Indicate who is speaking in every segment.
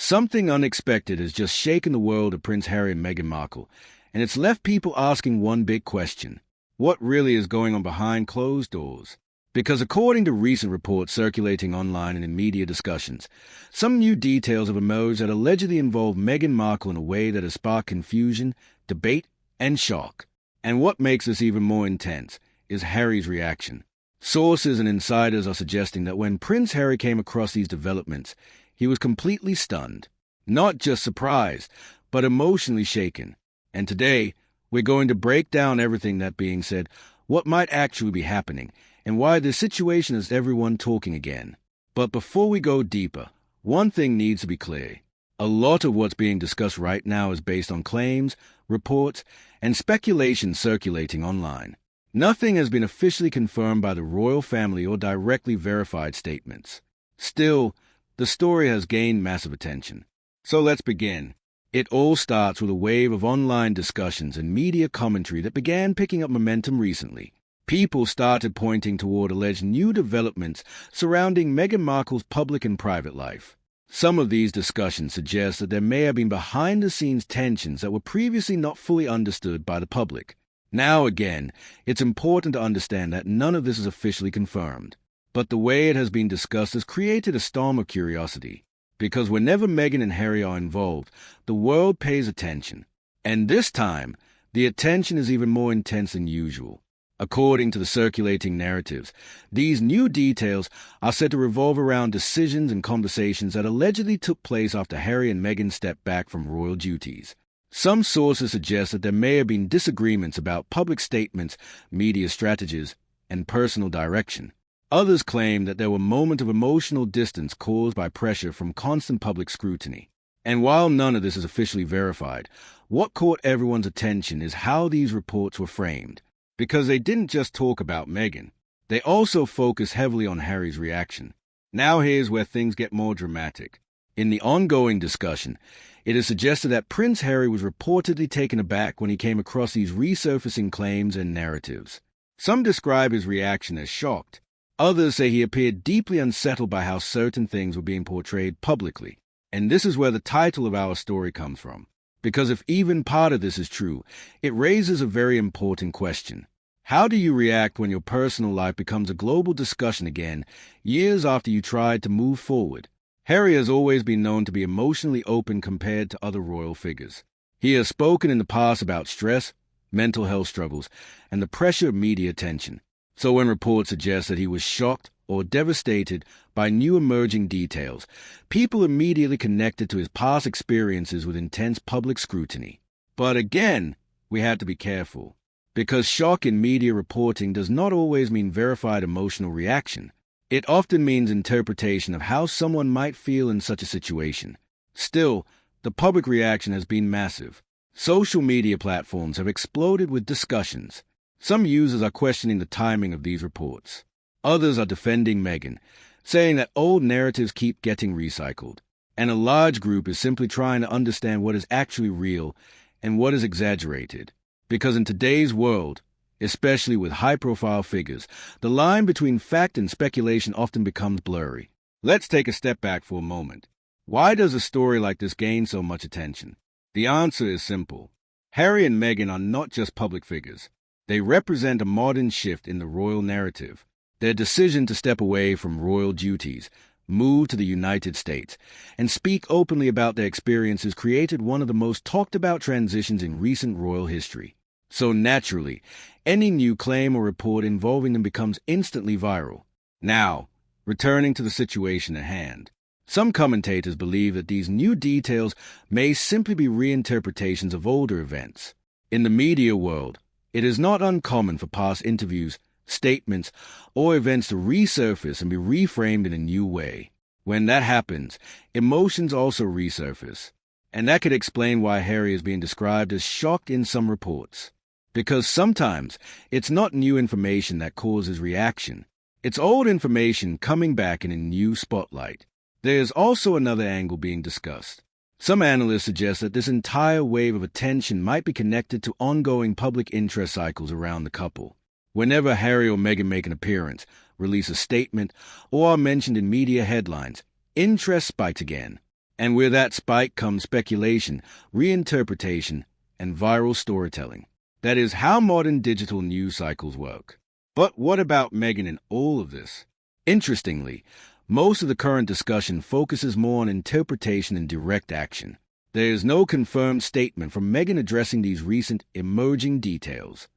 Speaker 1: Something unexpected has just shaken the world of Prince Harry and Meghan Markle, and it's left people asking one big question. What really is going on behind closed doors? Because according to recent reports circulating online and in media discussions, some new details have emerged that allegedly involve Meghan Markle in a way that has sparked confusion, debate, and shock. And what makes this even more intense is Harry's reaction. Sources and insiders are suggesting that when Prince Harry came across these developments, he was completely stunned. Not just surprised, but emotionally shaken. And today, we're going to break down everything that being said, what might actually be happening, and why this situation has everyone talking again. But before we go deeper, one thing needs to be clear. A lot of what's being discussed right now is based on claims, reports, and speculation circulating online. Nothing has been officially confirmed by the royal family or directly verified statements. Still, the story has gained massive attention. So let's begin. It all starts with a wave of online discussions and media commentary that began picking up momentum recently. People started pointing toward alleged new developments surrounding Meghan Markle's public and private life. Some of these discussions suggest that there may have been behind-the-scenes tensions that were previously not fully understood by the public. Now again, it's important to understand that none of this is officially confirmed. But the way it has been discussed has created a storm of curiosity. Because whenever Meghan and Harry are involved, the world pays attention. And this time, the attention is even more intense than usual. According to the circulating narratives, these new details are said to revolve around decisions and conversations that allegedly took place after Harry and Meghan stepped back from royal duties. Some sources suggest that there may have been disagreements about public statements, media strategies, and personal direction. Others claim that there were moments of emotional distance caused by pressure from constant public scrutiny. And while none of this is officially verified, what caught everyone's attention is how these reports were framed. Because they didn't just talk about Meghan, they also focused heavily on Harry's reaction. Now here's where things get more dramatic. In the ongoing discussion, it is suggested that Prince Harry was reportedly taken aback when he came across these resurfacing claims and narratives. Some describe his reaction as shocked. Others say he appeared deeply unsettled by how certain things were being portrayed publicly. And this is where the title of our story comes from. Because if even part of this is true, it raises a very important question. How do you react when your personal life becomes a global discussion again, years after you tried to move forward? Harry has always been known to be emotionally open compared to other royal figures. He has spoken in the past about stress, mental health struggles, and the pressure of media attention. So when reports suggest that he was shocked or devastated by new emerging details, people immediately connected to his past experiences with intense public scrutiny. But again, we had to be careful, because shock in media reporting does not always mean verified emotional reaction. It often means interpretation of how someone might feel in such a situation. Still, the public reaction has been massive. Social media platforms have exploded with discussions. Some users are questioning the timing of these reports. Others are defending Meghan, saying that old narratives keep getting recycled. And a large group is simply trying to understand what is actually real and what is exaggerated. Because in today's world, especially with high-profile figures, the line between fact and speculation often becomes blurry. Let's take a step back for a moment. Why does a story like this gain so much attention? The answer is simple. Harry and Meghan are not just public figures. They represent a modern shift in the royal narrative. Their decision to step away from royal duties, move to the United States, and speak openly about their experiences created one of the most talked-about transitions in recent royal history. So naturally, any new claim or report involving them becomes instantly viral. Now, returning to the situation at hand. Some commentators believe that these new details may simply be reinterpretations of older events. In the media world, it is not uncommon for past interviews, statements, or events to resurface and be reframed in a new way. When that happens, emotions also resurface. And that could explain why Harry is being described as shocked in some reports. Because sometimes it's not new information that causes reaction. It's old information coming back in a new spotlight. There is also another angle being discussed. Some analysts suggest that this entire wave of attention might be connected to ongoing public interest cycles around the couple. Whenever Harry or Meghan make an appearance, release a statement, or are mentioned in media headlines, interest spikes again. And with that spike comes speculation, reinterpretation, and viral storytelling. That is how modern digital news cycles work. But what about Meghan in all of this? Interestingly, most of the current discussion focuses more on interpretation and direct action. There is no confirmed statement from Meghan addressing these recent emerging details.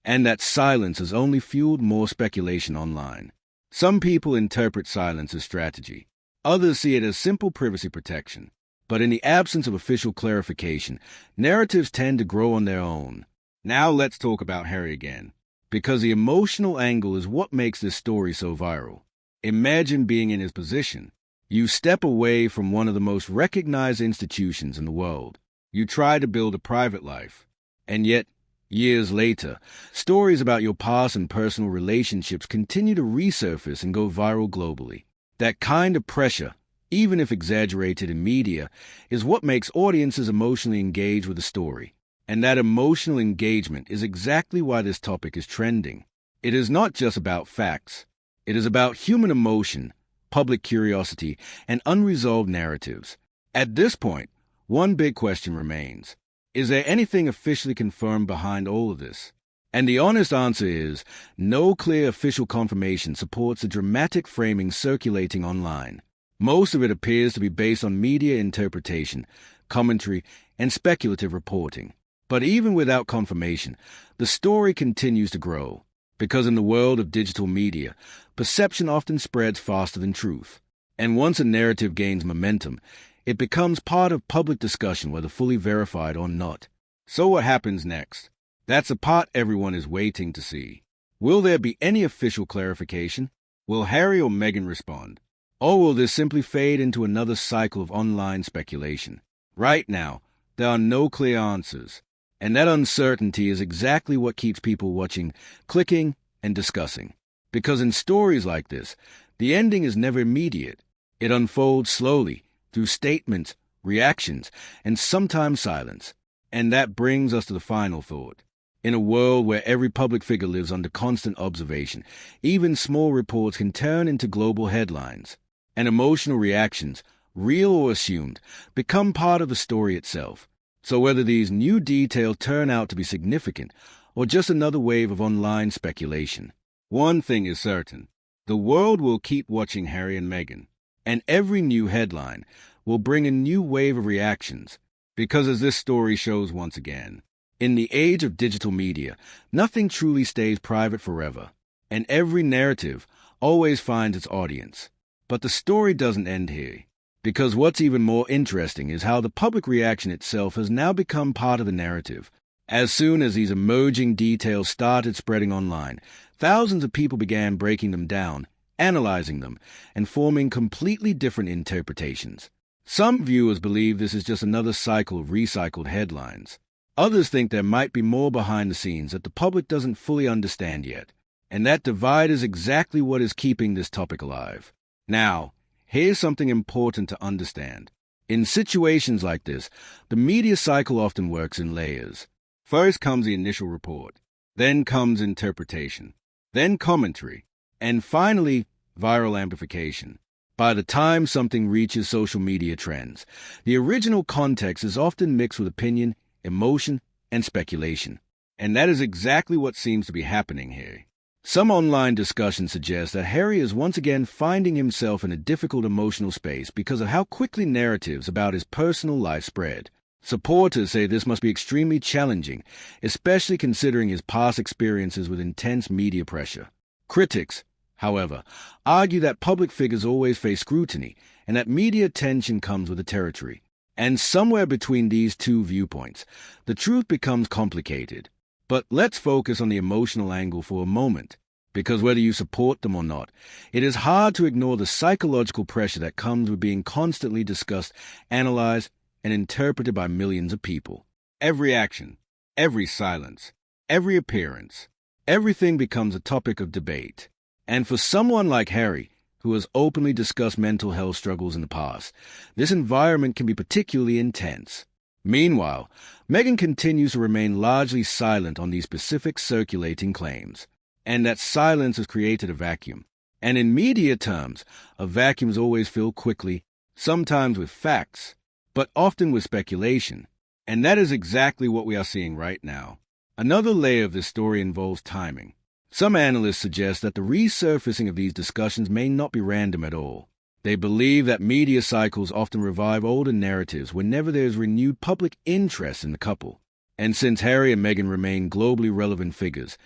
Speaker 1: And that silence has only fueled more speculation online. Some people interpret silence as strategy. Others see it as simple privacy protection. But in the absence of official clarification, narratives tend to grow on their own. Now let's talk about Harry again, because the emotional angle is what makes this story so viral. Imagine being in his position. You step away from one of the most recognized institutions in the world. You try to build a private life. And yet, years later, stories about your past and personal relationships continue to resurface and go viral globally. That kind of pressure, even if exaggerated in media, is what makes audiences emotionally engage with the story. And that emotional engagement is exactly why this topic is trending. It is not just about facts. It is about human emotion, public curiosity, and unresolved narratives. At this point, one big question remains. Is there anything officially confirmed behind all of this? And the honest answer is, no clear official confirmation supports the dramatic framing circulating online. Most of it appears to be based on media interpretation, commentary, and speculative reporting. But even without confirmation, the story continues to grow, because in the world of digital media, perception often spreads faster than truth. And once a narrative gains momentum, it becomes part of public discussion, whether fully verified or not. So what happens next? That's the part everyone is waiting to see. Will there be any official clarification? Will Harry or Meghan respond? Or will this simply fade into another cycle of online speculation? Right now, there are no clear answers. And that uncertainty is exactly what keeps people watching, clicking, and discussing. Because in stories like this, the ending is never immediate. It unfolds slowly, through statements, reactions, and sometimes silence. And that brings us to the final thought. In a world where every public figure lives under constant observation, even small reports can turn into global headlines. And emotional reactions, real or assumed, become part of the story itself. So whether these new details turn out to be significant or just another wave of online speculation, one thing is certain. The world will keep watching Harry and Meghan, and every new headline will bring a new wave of reactions, because as this story shows once again, in the age of digital media, nothing truly stays private forever, and every narrative always finds its audience. But the story doesn't end here. Because what's even more interesting is how the public reaction itself has now become part of the narrative. As soon as these emerging details started spreading online, thousands of people began breaking them down, analyzing them, and forming completely different interpretations. Some viewers believe this is just another cycle of recycled headlines. Others think there might be more behind the scenes that the public doesn't fully understand yet. And that divide is exactly what is keeping this topic alive. Now, here's something important to understand. In situations like this, the media cycle often works in layers. First comes the initial report, then comes interpretation, then commentary, and finally, viral amplification. By the time something reaches social media trends, the original context is often mixed with opinion, emotion, and speculation. And that is exactly what seems to be happening here. Some online discussion suggests that Harry is once again finding himself in a difficult emotional space because of how quickly narratives about his personal life spread. Supporters say this must be extremely challenging, especially considering his past experiences with intense media pressure. Critics, however, argue that public figures always face scrutiny and that media attention comes with the territory. And somewhere between these two viewpoints, the truth becomes complicated. But let's focus on the emotional angle for a moment, because whether you support them or not, it is hard to ignore the psychological pressure that comes with being constantly discussed, analyzed, and interpreted by millions of people. Every action, every silence, every appearance, everything becomes a topic of debate. And for someone like Harry, who has openly discussed mental health struggles in the past, this environment can be particularly intense. Meanwhile, Meghan continues to remain largely silent on these specific circulating claims, and that silence has created a vacuum. And in media terms, a vacuum is always filled quickly, sometimes with facts, but often with speculation. And that is exactly what we are seeing right now. Another layer of this story involves timing. Some analysts suggest that the resurfacing of these discussions may not be random at all. They believe that media cycles often revive older narratives whenever there is renewed public interest in the couple. And since Harry and Meghan remain globally relevant figures,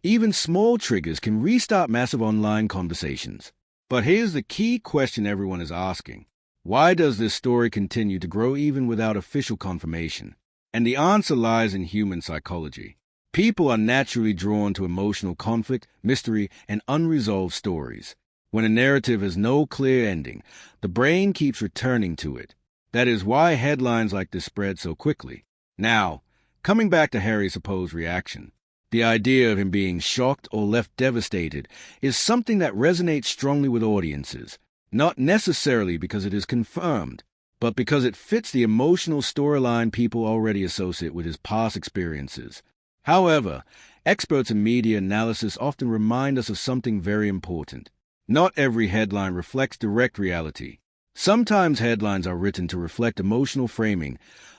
Speaker 1: even small triggers can restart massive online conversations. But here's the key question everyone is asking. Why does this story continue to grow even without official confirmation? And the answer lies in human psychology. People are naturally drawn to emotional conflict, mystery, and unresolved stories. When a narrative has no clear ending, the brain keeps returning to it. That is why headlines like this spread so quickly. Now, coming back to Harry's supposed reaction, the idea of him being shocked or left devastated is something that resonates strongly with audiences, not necessarily because it is confirmed, but because it fits the emotional storyline people already associate with his past experiences. However, experts in media analysis often remind us of something very important. Not every headline reflects direct reality. Sometimes headlines are written to reflect emotional framing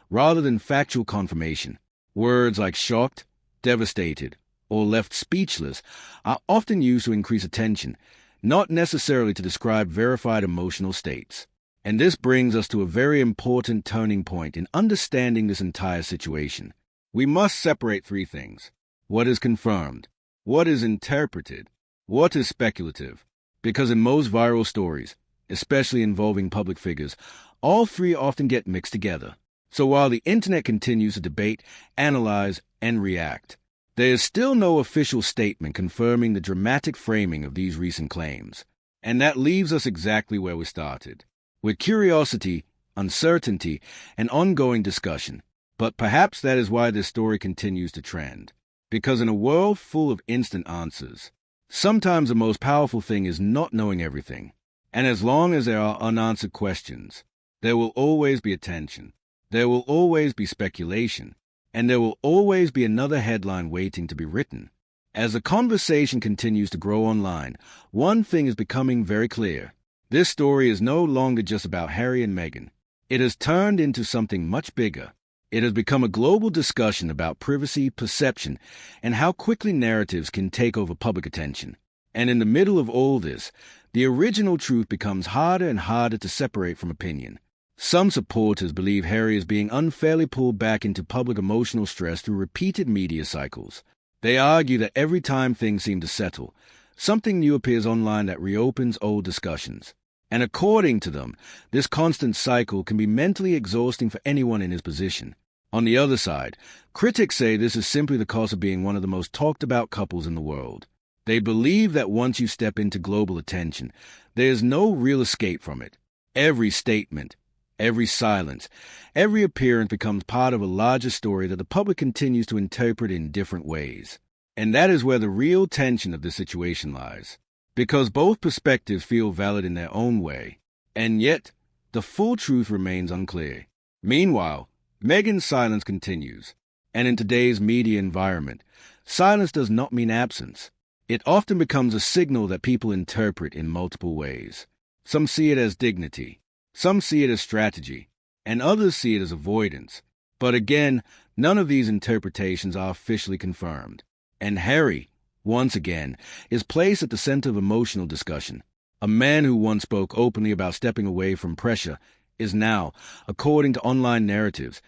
Speaker 1: rather than factual confirmation. Words like shocked, devastated, or left speechless are often used to increase attention, not necessarily to describe verified emotional states. And this brings us to a very important turning point in understanding this entire situation. We must separate three things: what is confirmed, what is interpreted, what is speculative. Because in most viral stories, especially involving public figures, all three often get mixed together. So while the internet continues to debate, analyze, and react, there is still no official statement confirming the dramatic framing of these recent claims. And that leaves us exactly where we started, with curiosity, uncertainty, and ongoing discussion. But perhaps that is why this story continues to trend. Because in a world full of instant answers, sometimes the most powerful thing is not knowing everything. And as long as there are unanswered questions, there will always be attention, there will always be speculation, and there will always be another headline waiting to be written. As the conversation continues to grow online, one thing is becoming very clear. This story is no longer just about Harry and Meghan. It has turned into something much bigger. It has become a global discussion about privacy, perception, and how quickly narratives can take over public attention. And in the middle of all this, the original truth becomes harder and harder to separate from opinion. Some supporters believe Harry is being unfairly pulled back into public emotional stress through repeated media cycles. They argue that every time things seem to settle, something new appears online that reopens old discussions. And according to them, this constant cycle can be mentally exhausting for anyone in his position. On the other side, critics say this is simply the cost of being one of the most talked about couples in the world. They believe that once you step into global attention, there is no real escape from it. Every statement, every silence, every appearance becomes part of a larger story that the public continues to interpret in different ways. And that is where the real tension of the situation lies. Because both perspectives feel valid in their own way, and yet the full truth remains unclear. Meanwhile, Meghan's silence continues, and in today's media environment, silence does not mean absence. It often becomes a signal that people interpret in multiple ways. Some see it as dignity, some see it as strategy, and others see it as avoidance. But again, none of these interpretations are officially confirmed. And Harry, once again, is placed at the center of emotional discussion. A man who once spoke openly about stepping away from pressure is now, according to online narratives,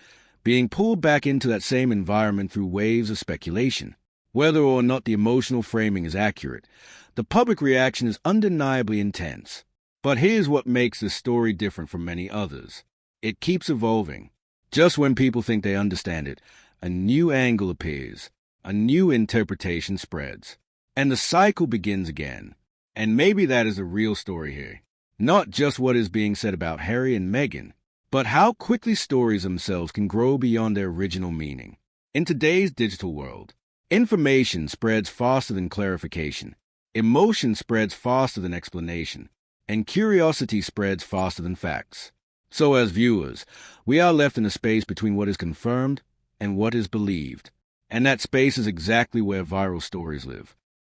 Speaker 1: being pulled back into that same environment through waves of speculation. Whether or not the emotional framing is accurate, the public reaction is undeniably intense. But here's what makes this story different from many others. It keeps evolving. Just when people think they understand it, a new angle appears. A new interpretation spreads, and the cycle begins again. And maybe that is the real story here. Not just what is being said about Harry and Meghan, but how quickly stories themselves can grow beyond their original meaning. In today's digital world, information spreads faster than clarification, emotion spreads faster than explanation, and curiosity spreads faster than facts. So as viewers, we are left in a space between what is confirmed and what is believed. And that space is exactly where viral stories live.